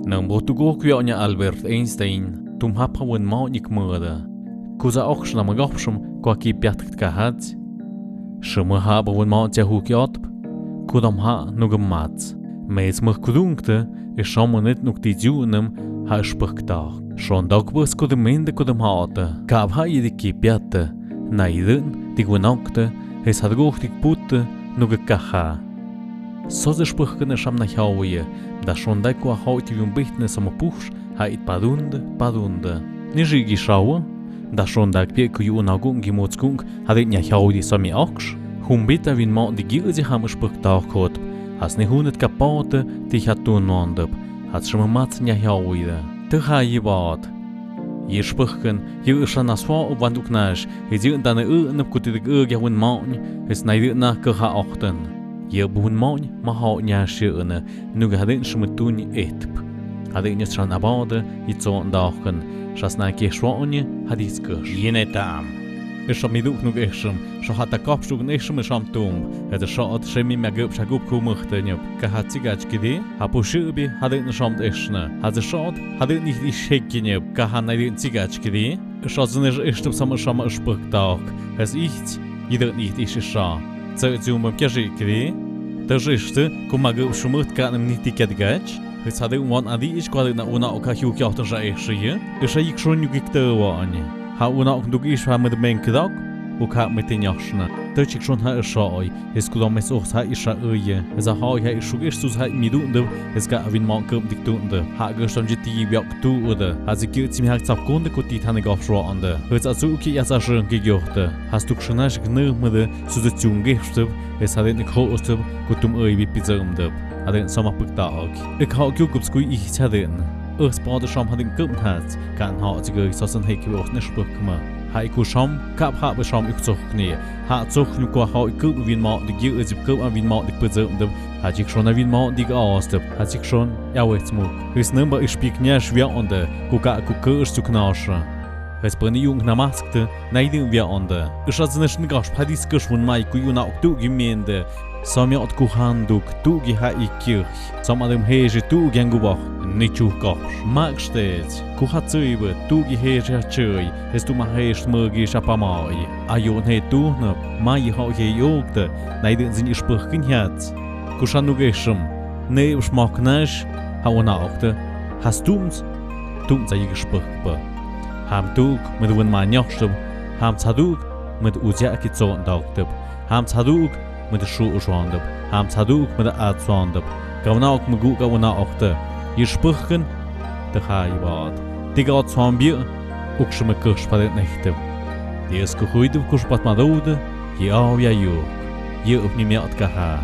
Nang botugo kwianya Albert Einstein, tum hapa wen maunik murda. Kuza auch schon am gopschum, kwa ki piatkt kahat. Schumma haba wen maut ja huk jotb. Kudam ha nugam mats. Meis mach kudunkte, is schon net nuk die junem ha spurktag. Schon dagbus kudem mende kudem hate. Kab ha jede ki piatte. Naiden, die gwenakte, es hat gochtig putte, nuge kaha. So ze spurkene sham na hauye, da schon da kwa haut wie bichtne sam puch, ha it padunde. Nijigi schaue, da schon da pie ku una gung gimotsgung, hat it nya haudi sami aksch. Bita win ma die gilze ham spurktag kot. Has ne hunet kapote, die hat tun nondeb. Hat schon mat nya hauide. Te ha jibad. Je spurken, je schon as vor ob wann knash, je dann ne kutig gewon maun, es neide nach geha achten. Je bun maun, ma ha nya schöne, nu gaden schon tun etp. Hat ich nicht schon abade, ich so dachen, schas na ke schwonje, hat ich gesch. Je net am. Ich schon mit noch eschem, schon hat der Kopfstug nicht schon am Tum. Er der Schad schemi mehr gibsch gut gemacht, ne. Ka hat sich gach gede, ha po schübi hat ich schon eschne. Hat der Schad hat ich nicht die Schecke ne, ka hat nicht die gach gede. Schad so nicht ist zum schon Spruchtag. Es ich, jeder nicht ist scha. Zeit zum beim Kirche gede. Der Schiste, komm mal gibsch schmut ka nicht die gach. Es hat irgendwann an die ich gerade na una auch hier auch das eschje. Ich ich schon gekte war an. Ha una auch du gehst mit dem Menkedag, und hat mit den Jaschna. Deutsch ich schon ha schau, es kudam es auch ha ich schauje. Es ha ich schon ist so halt mir und es ga win man kommt dik und ha gestern die wie du oder hat sie geht mir halt auf Kunde gut die han gaf schon an der. Hört also okay ja so schön gejochte. Hast du schon nach genommen zu der Zung gehst, es hat nicht groß gut wie pizza der. Hat den Sommertag. Ich ha gukubs gut ich hatte. Es braucht schon hat den Guten hat, kann hat sich so ein Hecke auch nicht sprechen. Haiku schon, kap habe schon ich zog nie. Hat zog nur qua hat gut wie mal die Gier ist gut wie mal die Person hat ich schon wie mal die aus hat sich schon ja jetzt mal. Es nimmer ich spiel nie schwer an der gucka ist zu knaschen. Es bringt jung na Maske, nein wir an der. Ich hatte nicht gasch Paris geschwun mai ku una auch du Gemeinde. Samia от kuchanduk tu gi ha ikirch. Sam adem hege tu gengubach. Nichu gasch. Magstets. Kuchatsuibe tu gi hege chui. Es tu ma hege murgi schapamai. Ayon he tu ne. Mai ha he jogde. Neiden sind ihr Sprüchen herz. Kushanu geschum. Ne schmack nash. Ha una achte. Hast du's? Tun sei gesprochen. Ham tug mit wen man jachstub. Ham tsadug mit uzja gekzont dagtub. Ham tsadug mit der Schuhe schwandab, haben Zaduk mit der Art schwandab. Gauna auch mit gut gauna achte. Ihr sprechen, der Haibad. Die Gott zwambier, auch schon mit Kirsch bei der Nächte. Die ist gehoit auf Kirsch bei Madode, hier auch ja jo. Hier auf nie mehr at geha.